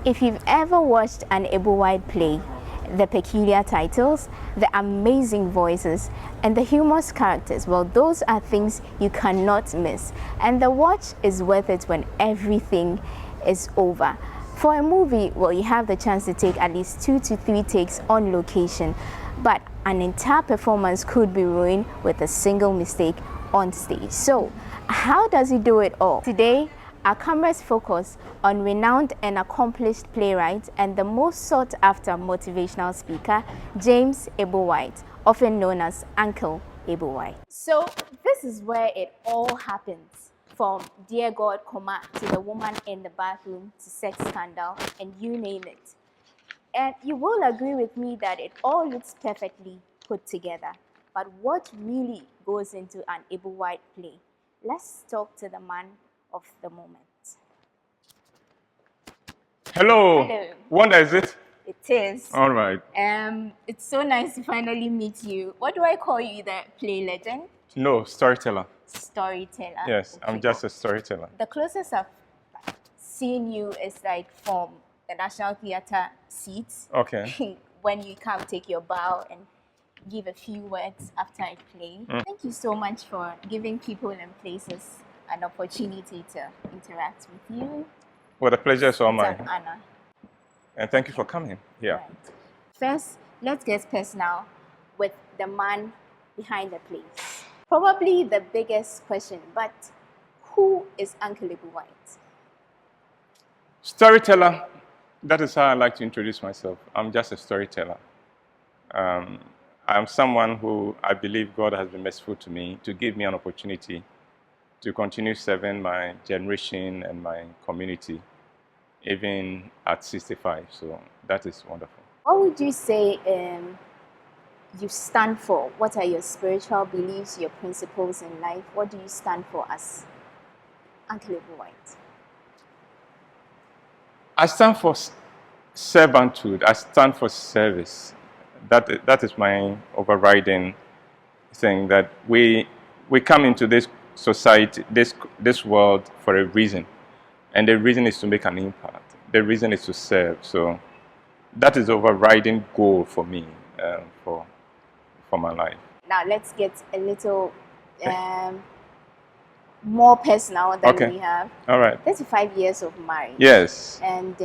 If you've ever watched an Ebo Whyte play, the peculiar titles, the amazing voices, and the humorous characters, well, those are things you cannot miss. And the watch is worth it when everything is over. For a movie, well, you have the chance to take at least 2 to 3 takes on location, but an entire performance could be ruined with a single mistake on stage. So, how does he do it all? Today, our cameras focus on renowned and accomplished playwright and the most sought-after motivational speaker, James Ebo Whyte, often known as Uncle Ebo Whyte. So this is where it all happens, from Dear God, Coma, to the woman in the bathroom, to sex scandal, and you name it. And you will agree with me that it all looks perfectly put together. But what really goes into an Ebo Whyte play? Let's talk to the man of the moment. Hello. Hello. Wonder, is it? It is. All right. It's so nice to finally meet you. What do I call you? The play legend? No, storyteller. Storyteller. Yes, Okay. I'm just a storyteller. The closest I've seen you is like from the National Theatre seats. Okay. When you come take your bow and give a few words after I play. Thank you so much for giving people and places an opportunity to interact with you. Well, the pleasure is all It's mine. an honor. And thank you for coming here. Right. First, let's get personal with the man behind the place. Probably the biggest question, but who is Uncle Ebo Whyte? Storyteller, that is how I like to introduce myself. I'm just a storyteller. I'm someone who I believe God has been merciful to me to give me an opportunity to continue serving my generation and my community, even at 65. So that is wonderful. What would you say you stand for? What are your spiritual beliefs, your principles in life? What do you stand for as Uncle Ebo Whyte? I stand for servanthood. I stand for service. That is my overriding thing, that we come into this society, this world for a reason. And the reason is to make an impact. The reason is to serve. So that is the overriding goal for me, for my life. Now let's get a little more personal than we have. All right. 35 years of marriage. Yes. And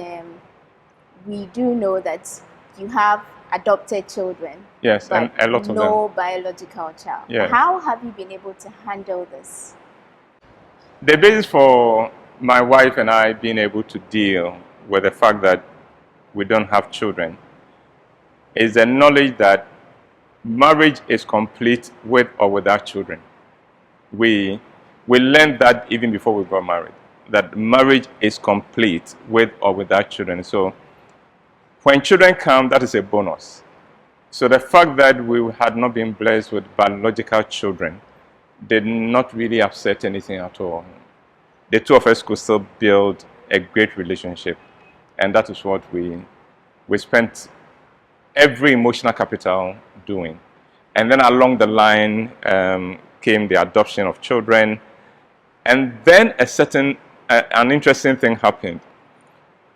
we do know that you have adopted children. Yes, but and a lot of them. No biological child. Yes. How have you been able to handle this? The basis for my wife and I being able to deal with the fact that we don't have children is the knowledge that marriage is complete with or without children. We learned that even before we got married, that marriage is complete with or without children. So when children come, that is a bonus. So the fact that we had not been blessed with biological children did not really upset anything at all. The two of us could still build a great relationship, and that is what we spent every emotional capital doing. And then along the line came the adoption of children, and then an interesting thing happened.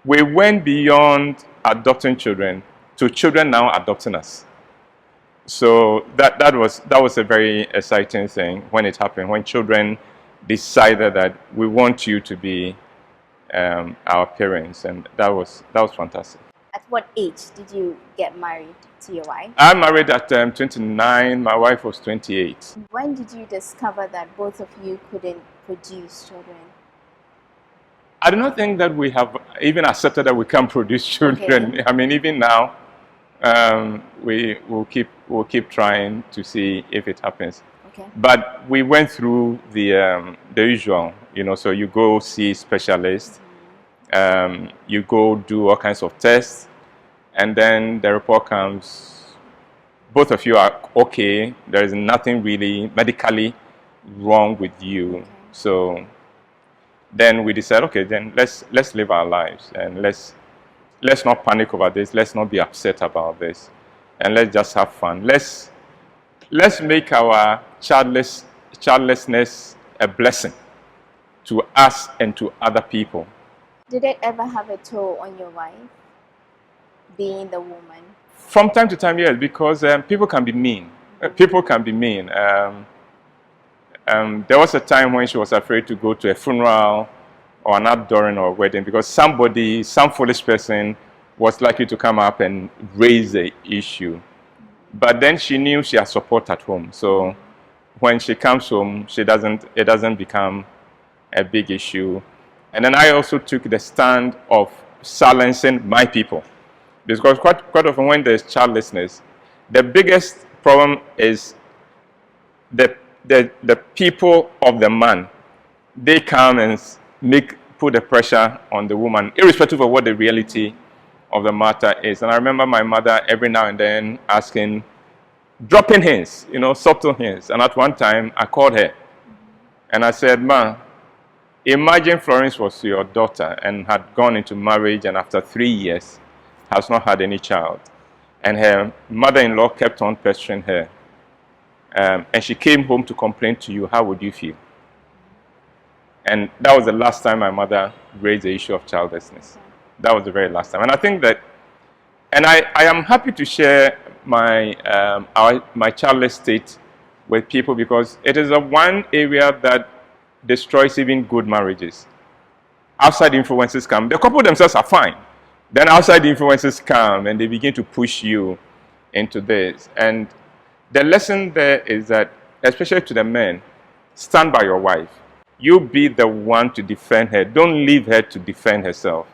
We went beyond adopting children to children now adopting us. So that was a very exciting thing when it happened, when children decided that we want you to be our parents, and that was fantastic. At what age did you get married to your wife? I married at 29. My wife was 28. When did you discover that both of you couldn't produce children? I do not think that we have even accepted that we can produce children. Okay. I mean, even now, we'll keep trying to see if it happens. Okay. But we went through the usual, so you go see specialists, you go do all kinds of tests, and then the report comes, both of you are okay, there is nothing really medically wrong with you. Okay. So then we decided, okay, then let's live our lives, and let's not panic over this, let's not be upset about this, and let's just have fun. Let's make our childlessness a blessing to us and to other people. Did it ever have a toll on your wife, being the woman? From time to time, yes, because people can be mean. People can be mean. There was a time when she was afraid to go to a funeral or an outdooring or a wedding because somebody, some foolish person, was likely to come up and raise the issue. But then she knew she had support at home. So when she comes home, it doesn't become a big issue. And then I also took the stand of silencing my people. Because quite often when there's childlessness, the biggest problem is the people of the man. They come and put the pressure on the woman, irrespective of what the reality of the matter is. And I remember my mother every now and then asking, dropping hints, subtle hints. And at one time, I called her and I said, "Ma, imagine Florence was your daughter and had gone into marriage and after 3 years has not had any child. And her mother-in-law kept on pestering her. And she came home to complain to you. How would you feel?" And that was the last time my mother raised the issue of childlessness. That was the very last time. And I think that, and I am happy to share my childless state with people because it is the one area that destroys even good marriages. Outside influences come. The couple themselves are fine. Then outside influences come and they begin to push you into this. And the lesson there is that, especially to the men, stand by your wife. You be the one to defend her. Don't leave her to defend herself.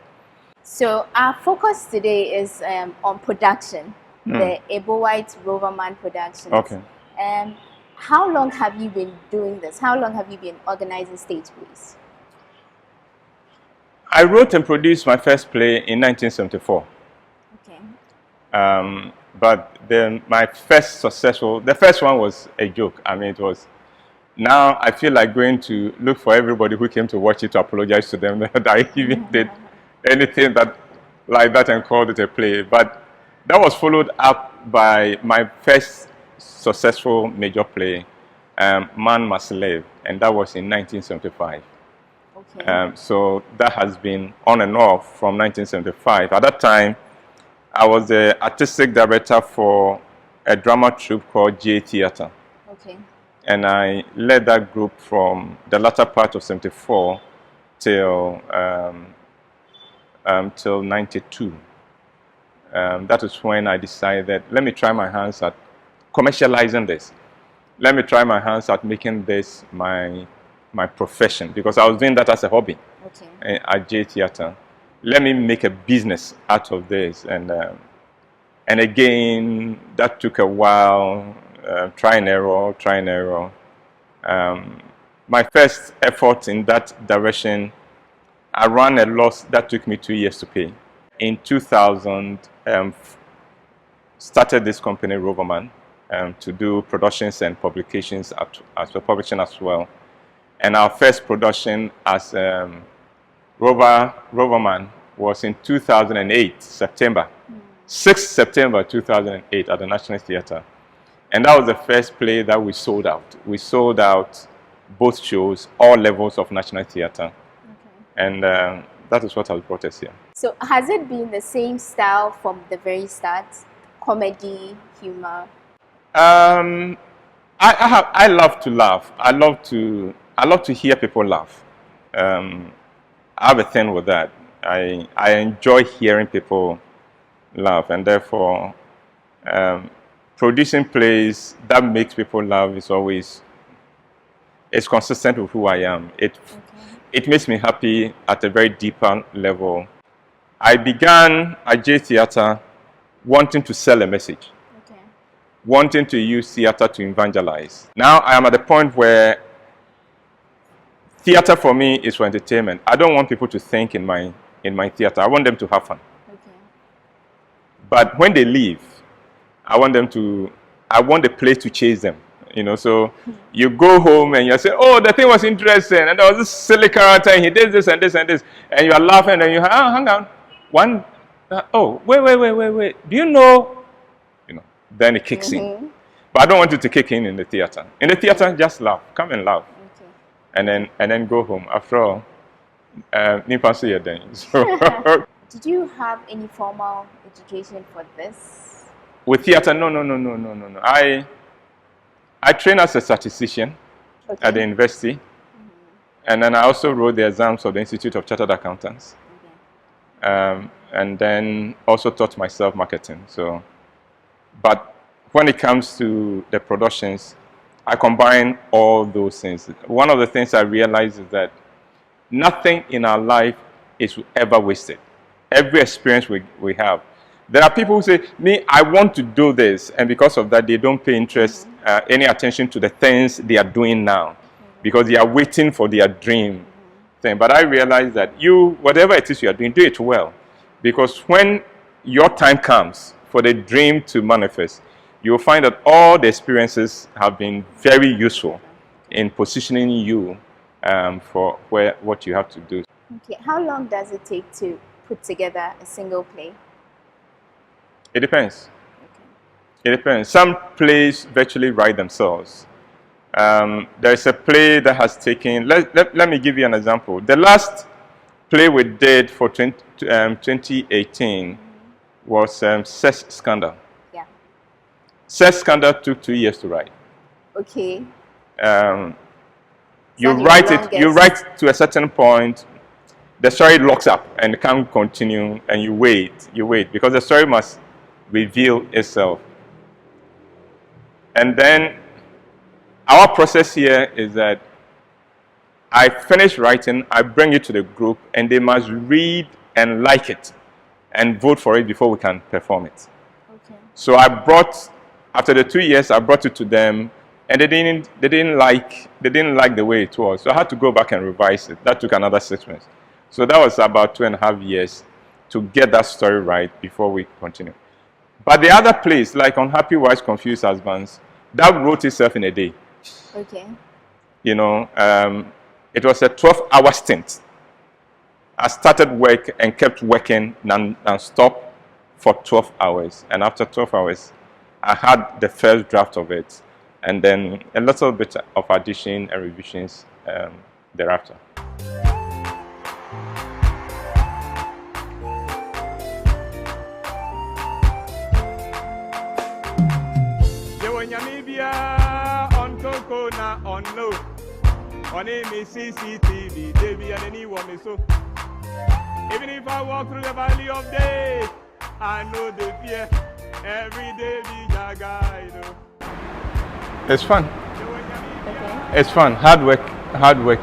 So our focus today is on production, the Ebo Whyte Roverman Productions. Okay. How long have you been doing this? How long have you been organizing stage plays? I wrote and produced my first play in 1974. Okay. But then my the first one was a joke. I mean, it was, now I feel like going to look for everybody who came to watch it to apologize to them that I even did anything like that and called it a play. But that was followed up by my first successful major play, Man Must Live, and that was in 1975. Okay. So that has been on and off from 1975. At that time, I was the artistic director for a drama troupe called J Theatre. Okay. And I led that group from the latter part of 74 till 92. That is when I decided, let me try my hands at commercializing this. Let me try my hands at making this my profession, because I was doing that as a hobby. Okay. At J Theatre. Let me make a business out of this. And again, that took a while, try and error. My first effort in that direction, I ran a loss that took me 2 years to pay. In 2000, started this company, Roverman, to do productions and publications as well, publishing as well. And our first production as Roverman was in 2008, September. 6th September 2008 at the National Theatre. And that was the first play that we sold out. We sold out both shows, all levels of National Theatre. Okay. And that is what has brought us here. So has it been the same style from the very start? Comedy, humor? I love to laugh. I love to hear people laugh. I have a thing with that. I enjoy hearing people laugh, and therefore producing plays that makes people laugh is always, it's consistent with who I am. It makes me happy at a very deeper level. I began at J Theatre wanting to sell a message, wanting to use theatre to evangelize. Now I am at the point where theatre for me is for entertainment. I don't want people to think in my theatre. I want them to have fun. But when they leave, I want the place to chase them. So you go home and you say, "Oh, the thing was interesting, and there was this silly character, and he did this and this and this," and you are laughing, and you hang on. Oh, wait. Do you know? Then it kicks in. But I don't want it to kick in the theater. In the theater, just laugh. Come and laugh. And then go home. After all, nipa so yɛ den. So Did you have any formal education for this? with theater, no. I trained as a statistician at the university, and then I also wrote the exams of the Institute of Chartered Accountants, and then also taught myself marketing. So, but when it comes to the productions, I combine all those things. One of the things I realized is that nothing in our life is ever wasted. Every experience we have. There are people who say, me, I want to do this, and because of that, they don't pay interest, any attention to the things they are doing now, because they are waiting for their dream thing. But I realize that whatever it is you are doing, do it well, because when your time comes for the dream to manifest, you'll find that all the experiences have been very useful in positioning you for what you have to do. Okay, how long does it take to put together a single play? It depends. It depends. Some plays virtually write themselves. There is a play that has taken, let me give you an example. The last play we did for 2018 was Sex Scandal. Yeah. Sex Scandal took 2 years to write. Okay. You write to a certain point, the story locks up and can't continue, and you wait, because the story must reveal itself. And then our process here is that I finish writing, I bring it to the group, and they must read and like it and vote for it before we can perform it. Okay. So after the 2 years, I brought it to them, and they didn't like the way it was. So I had to go back and revise it. That took another 6 months. So that was about 2.5 years to get that story right before we continue. But the other plays, like Unhappy Wives, Confused Husbands, that wrote itself in a day. Okay. You know, it was a 12-hour stint. I started work and kept working non-stop for 12 hours. And after 12 hours, I had the first draft of it, and then a little bit of addition and revisions thereafter. On Coco na on no, on CCTV, Davy and anyone so. Even if I walk through the valley of death, I know the fear. Every day be the guide. It's fun. Okay. It's fun. Hard work,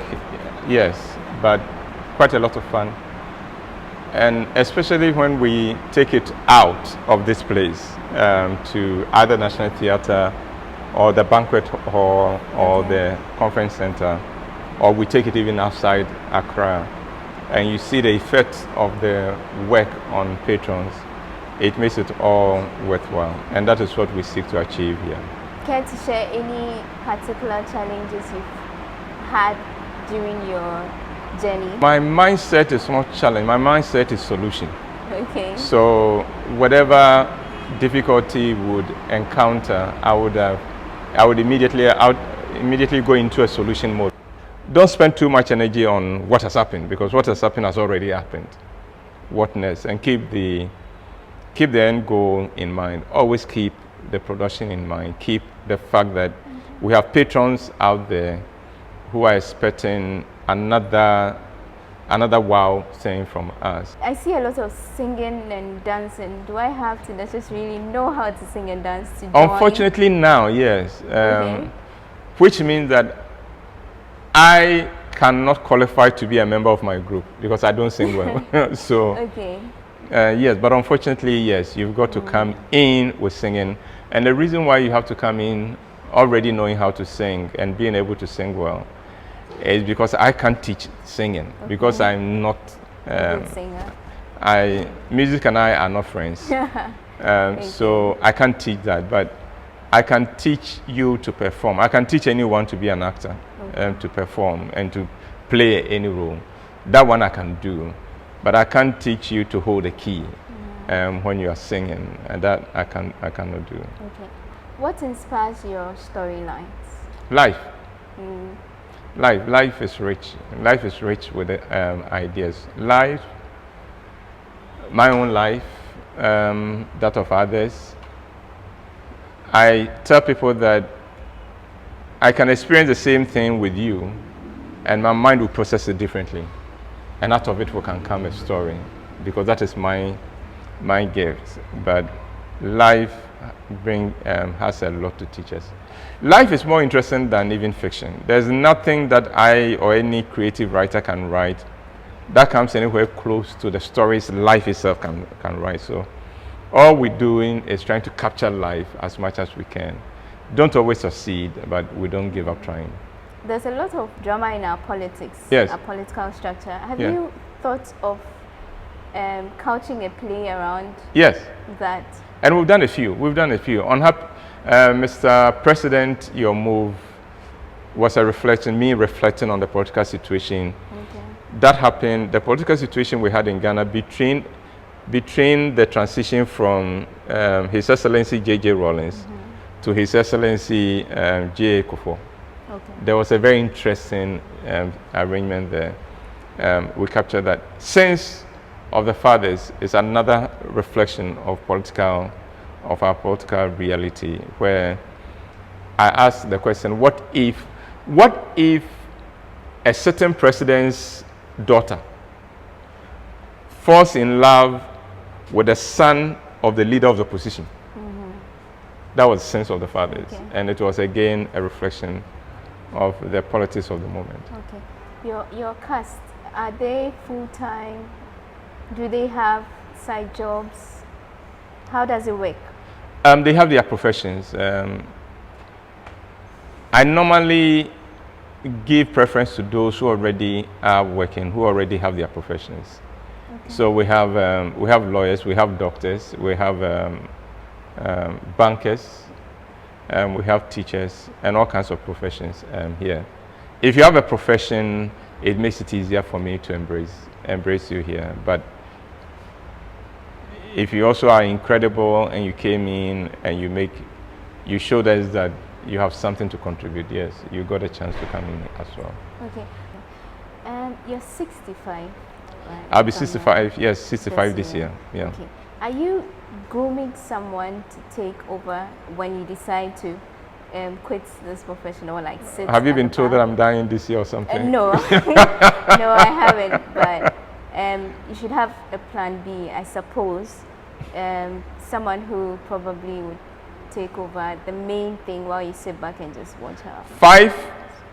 yes, but quite a lot of fun. And especially when we take it out of this place to either National Theatre or the banquet hall or the conference center, or we take it even outside Accra, and you see the effect of the work on patrons, it makes it all worthwhile. And that is what we seek to achieve here. Care to share any particular challenges you've had during your journey? My mindset is not challenge, my mindset is solution. Okay. So whatever difficulty would encounter, I would immediately go into a solution mode. Don't spend too much energy on what has happened, because what has happened has already happened. What next? And keep the end goal in mind. Always keep the production in mind. Keep the fact that we have patrons out there who are expecting another wow thing from us. I see a lot of singing and dancing. Do I have to necessarily know how to sing and dance to join? Unfortunately now, yes. Okay. Which means that I cannot qualify to be a member of my group because I don't sing well. So, okay. Yes, but unfortunately, yes, you've got to come in with singing. And the reason why you have to come in already knowing how to sing and being able to sing well is because I can't teach singing, because I'm not a good singer. Music and I are not friends. So I can't teach that, but I can teach you to perform. I can teach anyone to be an actor, to perform and to play any role. That one I can do, but I can't teach you to hold a key when you are singing, and that I cannot do. Okay. What inspires your storylines? Life. Life is rich. Life is rich with ideas. Life, my own life, that of others. I tell people that I can experience the same thing with you, and my mind will process it differently, and out of it can come a story, because that is my gift. But life has a lot to teach us. Life is more interesting than even fiction. There's nothing that I or any creative writer can write that comes anywhere close to the stories life itself can write. So all we're doing is trying to capture life as much as we can. Don't always succeed, but we don't give up trying. There's a lot of drama in our politics, yes. Our political structure. Have yeah. you thought of couching a play around yes. that? And we've done a few. Mr. President, your move was me reflecting on the political situation. Okay. That happened, the political situation we had in Ghana between the transition from His Excellency J.J. Rawlings to His Excellency J.A. Kufuor. Okay. There was a very interesting arrangement there. We captured that. Sense of the Fathers is another reflection of our political reality, where I ask the question, what if a certain president's daughter falls in love with the son of the leader of the opposition? That was Sense of the Fathers. Okay. And it was again a reflection of the politics of the moment. Okay. Your cast, are they full-time? Do they have side jobs? How does it work? They have their professions. I normally give preference to those who already are working, who already have their professions. Okay. So we have lawyers, we have doctors, we have bankers, we have teachers, and all kinds of professions here. If you have a profession, it makes it easier for me to embrace you here. But if you also are incredible and you came in and you showed us that you have something to contribute, yes, you got a chance to come in as well. Okay. You're 65, right? I'll be 65, yes, 65 this year. Yeah. Okay. Are you grooming someone to take over when you decide to quit this profession, or like sit? Have you been told that I'm dying this year or something? No. No, I haven't, but you should have a plan B, I suppose. Someone who probably would take over the main thing while you sit back and just watch her. 5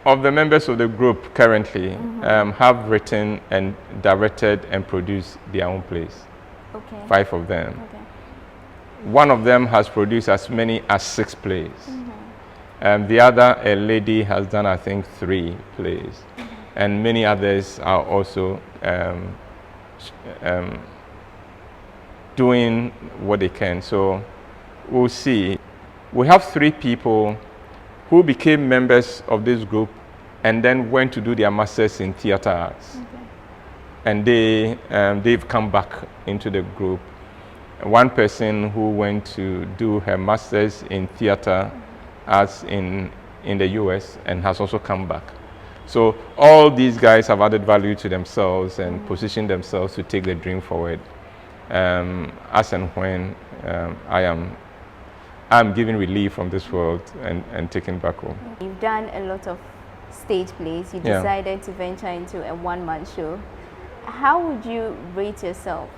of the members of the group currently have written and directed and produced their own plays. Okay. 5 of them. Okay. One of them has produced as many as 6 plays. The other, a lady, has done, I think, 3 plays. And many others are also doing what they can. So we'll see. We have 3 people who became members of this group and then went to do their masters in theater arts. Okay. And they've come back into the group. One person who went to do her masters in theater arts in the US and has also come back. So all these guys have added value to themselves and positioned themselves to take the dream forward. As and when I'm giving relief from this world and taking back home. You've done a lot of stage plays. You decided to venture into a one-man show. How would you rate yourself?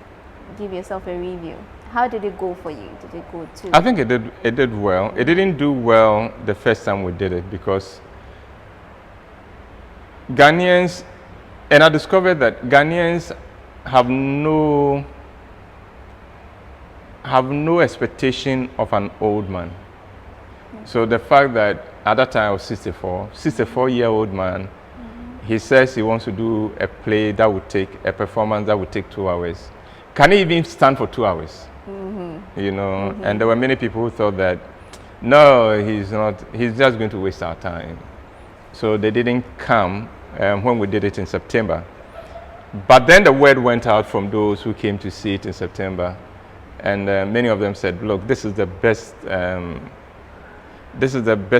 Give yourself a review. How did it go for you? Did it go to? I think it did well. It didn't do well the first time we did it because Ghanaians, and I discovered that Ghanaians have no expectation of an old man. So the fact that at that time I was 64-year-old man, he says he wants to do a play that would take, a performance that would take 2 hours. Can he even stand for 2 hours? You know, and there were many people who thought that, no, he's not, he's just going to waste our time. So they didn't come when we did it in September. But then the word went out from those who came to see it in September. And many of them said, look, this is the best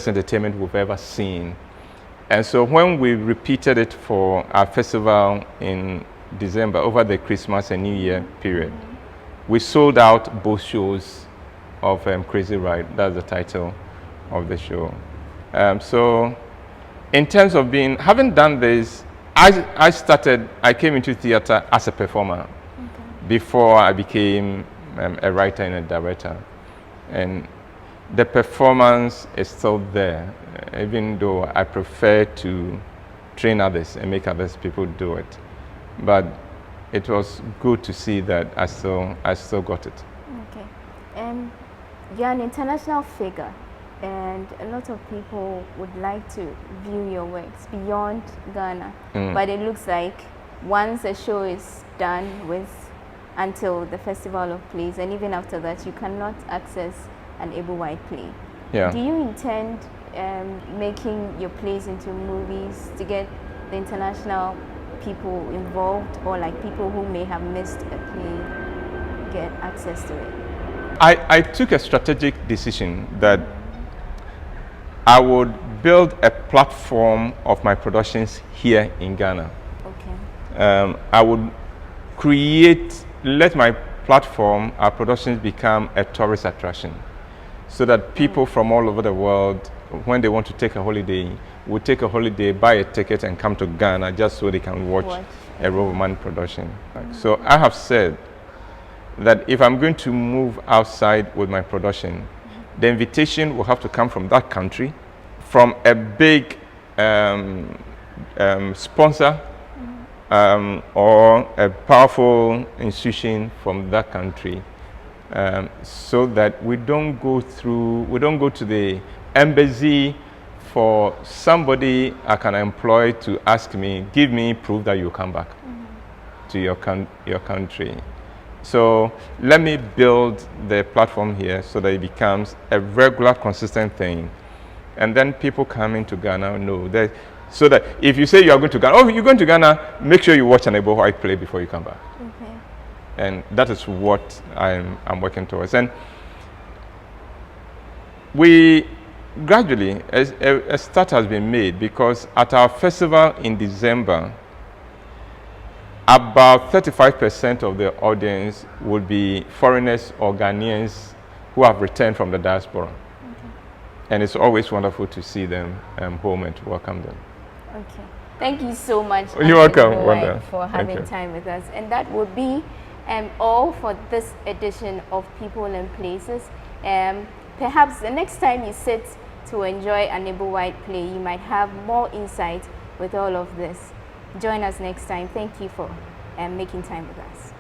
entertainment we've ever seen. And so when we repeated it for our festival in December, over the Christmas and New Year period, we sold out both shows of Crazy Ride. That's the title of the show. So in terms of having done this, I came into theater as a performer before I became a writer and a director. And the performance is still there, even though I prefer to train others and make others people do it. But it was good to see that I still got it. Okay. You're an international figure, and a lot of people would like to view your works beyond Ghana. But it looks like once a show is done with, until the Festival of Plays, and even after that, you cannot access an Ebo Whyte play. Yeah. Do you intend making your plays into movies to get the international people involved, or like people who may have missed a play get access to it? I took a strategic decision that I would build a platform of my productions here in Ghana. Okay. I would let my platform, our productions, become a tourist attraction, so that people from all over the world, when they want to take a holiday, would take a holiday, buy a ticket, and come to Ghana just so they can watch a Roverman production. So I have said that if I'm going to move outside with my production, the invitation will have to come from that country, from a big sponsor, or a powerful institution from that country, so that we don't go to the embassy for somebody I can employ to ask me, give me proof that you come back to your country. So let me build the platform here so that it becomes a regular, consistent thing. And then people coming to Ghana know that, so that if you say you are going to Ghana, oh, you're going to Ghana, make sure you watch an Ebo Whyte play before you come back. Okay. And that is what I'm working towards. And we gradually, a start has been made, because at our festival in December, about 35% of the audience would be foreigners or Ghanaians who have returned from the diaspora. Okay. And it's always wonderful to see them home and to welcome them. Okay. Thank you so much. You're welcome, Wanda, for having time with us. And that would be all for this edition of People and Places. Perhaps the next time you sit to enjoy an Ebo Whyte play, you might have more insight with all of this. Join us next time. Thank you for making time with us.